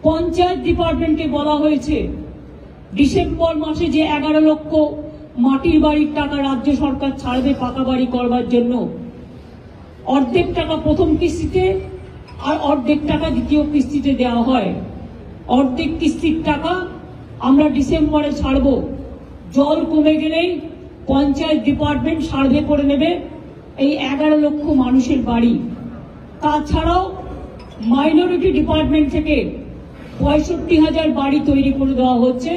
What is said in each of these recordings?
পঞ্চায়েত ডিপার্টমেন্টকে বলা হয়েছে ডিসেম্বর মাসে যে 11 লক্ষ মাটির বাড়ির টাকা রাজ্য সরকার ছাড়বে পাকা বাড়ি করবার জন্য, অর্ধেক টাকা প্রথম কিস্তিতে আর অর্ধেক টাকা দ্বিতীয় কিস্তিতে দেওয়া হয়। অর্ধেক কিস্তির টাকা আমরা ডিসেম্বরে ছাড়ব। জল কমে গেলেই পঞ্চায়েত ডিপার্টমেন্ট সার্ভে করে নেবে এই 11 লক্ষ মানুষের বাড়ি। তাছাড়াও মাইনরিটি ডিপার্টমেন্ট থেকে 65,000 বাড়ি তৈরি করে দেওয়া হচ্ছে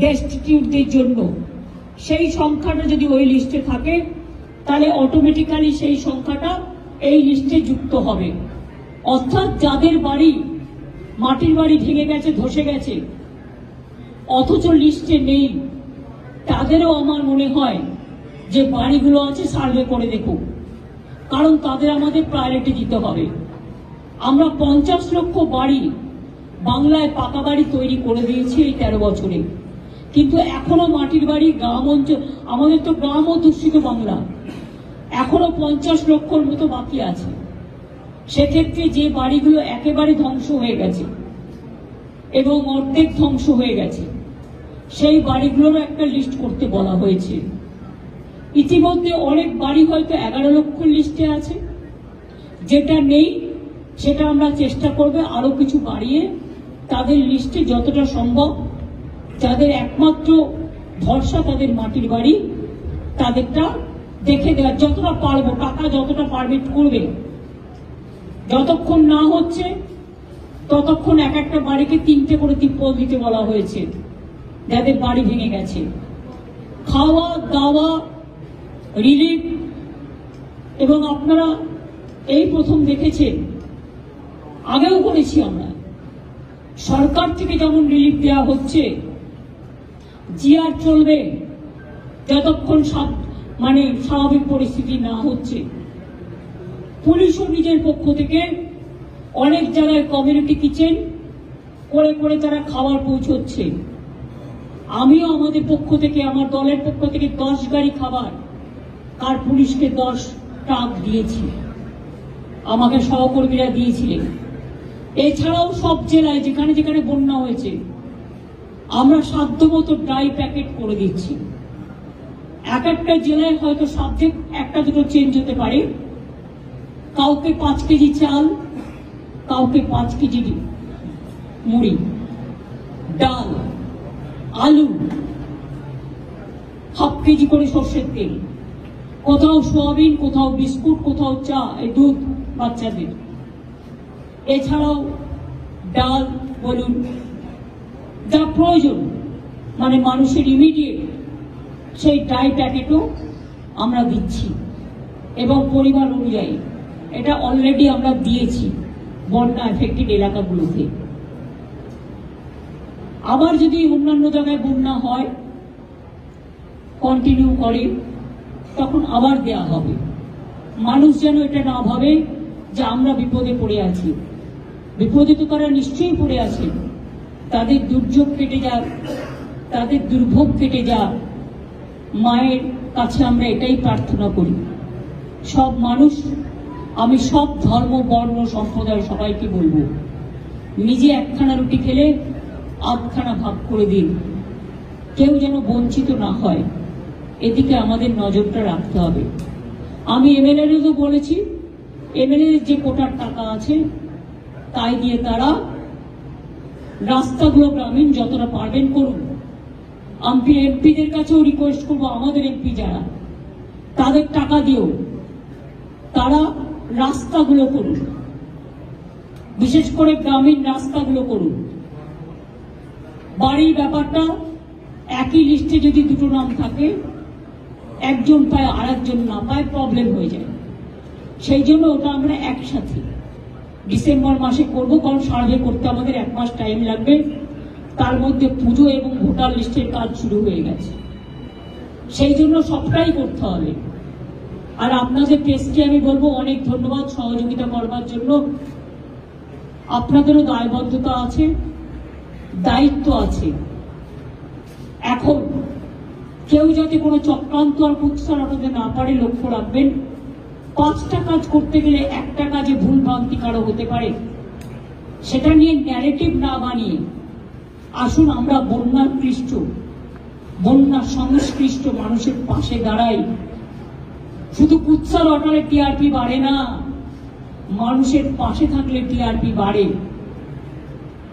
ডেস্টিটিউটদের জন্য। সেই সংখ্যাটা যদি ওই লিস্টে থাকে তাহলে অটোমেটিক্যালি সেই সংখ্যাটা এই লিস্টে যুক্ত হবে। অর্থাৎ যাদের বাড়ি মাটির বাড়ি ভেঙে গেছে, ধসে গেছে, অথচ লিস্টে নেই, তাদেরও আমার মনে হয় যে বাড়িগুলো আছে সার্ভে করে দেখুক, কারণ তাদের আমাদের প্রায়োরিটি দিতে হবে। আমরা 50 লক্ষ বাড়ি বাংলায় পাকা বাড়ি তৈরি করে দিয়েছি এই 13 বছরে, কিন্তু এখনো মাটির বাড়ি গ্রাম অঞ্চল, আমাদের তো গ্রাম অধ্যুষিত বাংলা, এখনো 50 লক্ষর মতো বাকি আছে। সেক্ষেত্রে যে বাড়িগুলো একেবারে ধ্বংস হয়ে গেছে এবং অর্ধেক ধ্বংস হয়ে গেছে সেই বাড়িগুলোর একটা লিস্ট করতে বলা হয়েছে। ইতিমধ্যে অনেক বাড়ি হয়তো 11 লক্ষ লিস্টে আছে, যেটা নেই সেটা আমরা চেষ্টা করব আরো কিছু বাড়িয়ে তাদের লিস্টে যতটা সম্ভব, যাদের একমাত্র ভরসা তাদের মাটির বাড়ি, তাদেরটা দেখে দেওয়ার যতটা পারবো, টাকা যতটা পারমিট করবে। যতক্ষণ না হচ্ছে ততক্ষণ এক একটা বাড়িকে 3টে করে তিরপল দিতে বলা হয়েছে যাদের বাড়ি ভেঙে গেছে। খাওয়া দাওয়া রিলিফ, এবং আপনারা এই প্রথম দেখেছেন, আগেও করেছি আমরা, সরকার থেকে যেমন রিলিফ দেওয়া হচ্ছে, জিআর চলবে যতক্ষণ স্বাভাবিক পরিস্থিতি না হচ্ছে। পুলিশও নিজের পক্ষ থেকে অনেক জায়গায় কমিউনিটি কিচেন করে করে তারা খাবার পৌঁছচ্ছে। আমিও আমাদের পক্ষ থেকে, আমার দলের পক্ষ থেকে 10 গাড়ি খাবার আর পুলিশকে 10 ট্রাক দিয়েছি, আমাকে সহকর্মীরা দিয়েছিলেন। এছাড়াও সব জেলায় যেখানে যেখানে বন্যা হয়েছে আমরা সাধ্যমতো ড্রাই প্যাকেট করে দিচ্ছি। এক একটা জেলায় হয়তো সাবজেক্ট একটা দুটো চেঞ্জ হতে পারে, কাউকে 5 কেজি চাল, কাউকে 5 কেজি মুড়ি, ডাল, আলু, হাফ কেজি করে সর্ষের তেল, কোথাও সোয়াবিন, কোথাও বিস্কুট, কোথাও চা, এই দুধ বাচ্চাদের। এছাড়াও ডাল বলুন, যা প্রয়োজন মানুষের ইমিডিয়েট, সেই ড্রাই প্যাকেটও আমরা দিচ্ছি এবং পরিবার অনুযায়ী এটা অলরেডি আমরা দিয়েছি বন্যা এফেক্টেড এলাকাগুলোতে। আবার যদি অন্যান্য জায়গায় বন্যা হয়, কন্টিনিউ করে, তখন আবার দেয়া হবে। মানুষ যেন এটা না ভাবে যে আমরা বিপদে পড়ে আছি। বিপদে তো তারা নিশ্চয়ই পড়ে আছে, তাদের দুর্যোগ কেটে যাক, তাদের দুর্ভোগ কেটে যাক, মায়ের কাছে আমরা এটাই প্রার্থনা করি। সব মানুষ, আমি সব ধর্ম বর্ণ সম্প্রদায় সবাইকে বলবো, নিজে একখানা রুটি খেলে 8খানা ভাগ করে দিন, কেউ যেন বঞ্চিত না হয়, এদিকে আমাদের নজরটা রাখতে হবে। আমি এমএলএরও বলেছি, এমএলএ যে কোটার টাকা আছে তাই দিয়ে তারা রাস্তাগুলো গ্রামীণ যতটা পারবেন করুন। আমি এমপিদের কাছেও রিকোয়েস্ট করবো, আমাদের এমপি যারা, তাদের টাকা দিও তারা রাস্তাগুলো করুন, বিশেষ করে গ্রামীণ রাস্তাগুলো করুন। বাড়ির ব্যাপারটা একই লিস্টে যদি 2টো নাম থাকে, একজন পায় আর একজন না পায়, প্রবলেম হয়ে যায়। সেই জন্য ওটা আমরা একসাথে ডিসেম্বর মাসে করব, কারণ সার্ভে করতে আমাদের 1 মাস টাইম লাগবে। তার মধ্যে পুজো এবং ভোটার লিস্টের কাজ শুরু হয়ে গেছে, সেই জন্য সবটাই করতে হবে। আর আপনাদের প্রেসকে আমি বলবো অনেক ধন্যবাদ সহযোগিতা করবার জন্য। আপনাদেরও দায়বদ্ধতা আছে, দায়িত্ব আছে। এখন কেউ যাতে কোনো চক্রান্ত আর কুৎসা রটাতে না পারে লক্ষ্য রাখবেন। 5টা কাজ করতে গেলে একটা কাজে ভুল ভ্রান্তি কারো হতে পারে, সেটা নিয়ে ন্যারেটিভ না বানিয়ে আসুন আমরা বন্যা সংশ্লিষ্ট মানুষের পাশে দাঁড়াই। শুধু কুৎসা লটারে টিআরপি বাড়ে না, মানুষের পাশে থাকলে টিআরপি বাড়ে।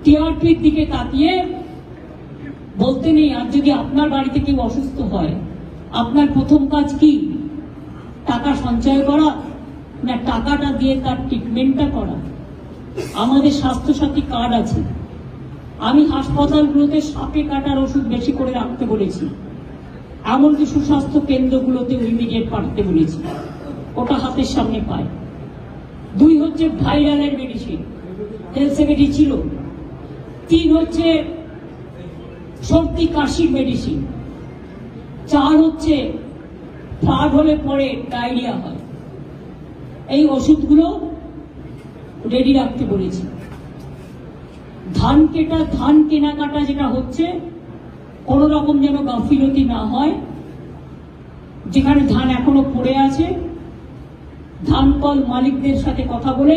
টিআরপির দিকে তাকিয়ে বলতে নেই। আর যদি আপনার বাড়িতে কেউ অসুস্থ হয়, আপনার প্রথম কাজ কি? টাকা সঞ্চয় করা না টাকাটা দিয়ে তার ট্রিটমেন্টটা করা? আমাদের স্বাস্থ্যসাথী কার্ড আছে, আমি হাসপাতালগুলোতে সাপে কাটার ওষুধ বেশি করে রাখতে বলেছি, এমনকি সুস্বাস্থ্য কেন্দ্রগুলোতে ইমিডিয়েট পাঠাতে বলেছি, ওটা হাতের সামনে পায়। 2 হচ্ছে ভাইরালের মেডিসিন, হেলথ সেক্রেটারি ছিল। 3 হচ্ছে সর্দি কাশির মেডিসিন। 4 হচ্ছে ফ্লাড হলে পরে ডায়রিয়া হয়, এই ওষুধগুলো রেডি রাখতে বলেছি। ধান কেনাকাটা যেটা হচ্ছে, কোন রকম যেন গাফিলতি না হয়। যেখানে ধান এখনো পড়ে আছে, ধান কল মালিকদের সাথে কথা বলে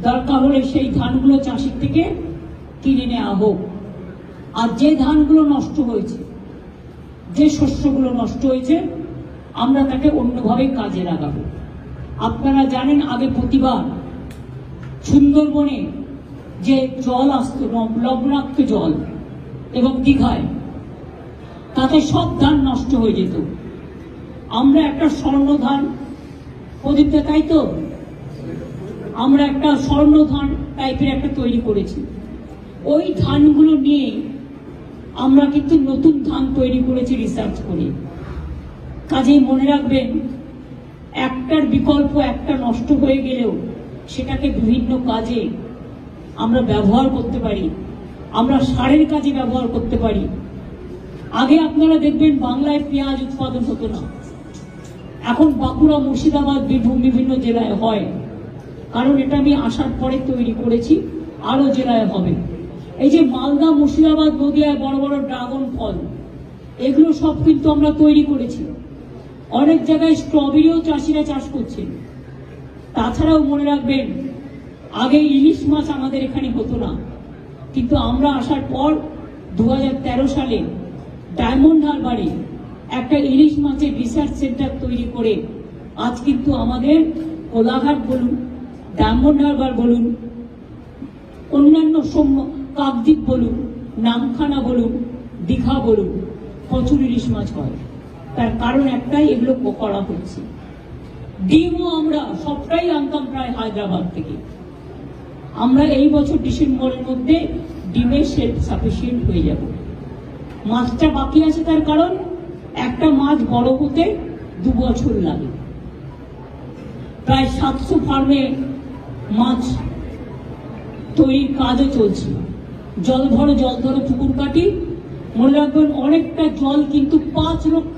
দরকার হলে সেই ধানগুলো চাষির থেকে কিনে নেওয়া হোক। আর যে ধানগুলো নষ্ট হয়েছে, যে শস্যগুলো নষ্ট হয়েছে, আমরা তাকে অন্যভাবে কাজে লাগাবো। আপনারা জানেন আগে প্রতিবার সুন্দরবনে যে জল আসতো, লবণাক্ত জল, এবং দীঘায়, তাতে সব ধান নষ্ট হয়ে যেত। আমরা একটা স্বর্ণ ধান, প্রদীপটা তাই তো, আমরা একটা স্বর্ণ ধান টাইপের একটা তৈরি করেছি। ওই ধানগুলো নিয়ে আমরা কিন্তু নতুন ধান তৈরি করেছি রিসার্চ করে। কাজেই মনে রাখবেন, একটার বিকল্প একটা নষ্ট হয়ে গেলেও সেটাকে বিভিন্ন কাজে আমরা ব্যবহার করতে পারি, আমরা সারের কাজে ব্যবহার করতে পারি। আগে আপনারা দেখবেন বাংলায় পেঁয়াজ উৎপাদন হতো না, এখন বাঁকুড়া, মুর্শিদাবাদ, বীরভূম বিভিন্ন জেলায় হয়। কারণ এটা আমি আসার পরে তৈরি করেছি, আরো জেলায় হবে। এই যে মালদা, মুর্শিদাবাদ, নদিয়ায় বড় বড় ড্রাগন ফল, এগুলো সব কিন্তু আমরা তৈরি করেছি। অনেক জায়গায় স্ট্রবেরিও চাষিরা চাষ করছে। তাছাড়াও মনে রাখবেন, আগে ইলিশ মাছ আমাদের এখানে হতো না, কিন্তু আমরা আসার পর 2013 সালে ডায়মন্ড হারবারে একটা ইলিশ মাছের রিসার্চ সেন্টার তৈরি করে আজ কিন্তু আমাদের কোলাঘাট বলুন, ডায়মন্ড হারবার বলুন, অন্যান্য কাকদ্বীপ বলুন, নামখানা বলুন, দীঘা বলুন, প্রচুর ইলিশ মাছ হয়। তার কারণ একটাই, এগুলো করা হচ্ছে। ডিমও আমরা সবটাই আনতাম প্রায় হায়দ্রাবাদ থেকে। আমরা এই বছর ডিসেম্বরের মধ্যে ডিমের সেলফ সাফিসিয়েন্ট হয়ে যাব। মাছটা বাকি আছে, তার কারণ একটা মাছ বড় হতে 2 বছর লাগে। প্রায় 700 ফার্মে মাছ তৈরির কাজও চলছে। জল ধরো পুকুর কাটি, মনে রাখবেন অনেকটা জল কিন্তু 5 লক্ষ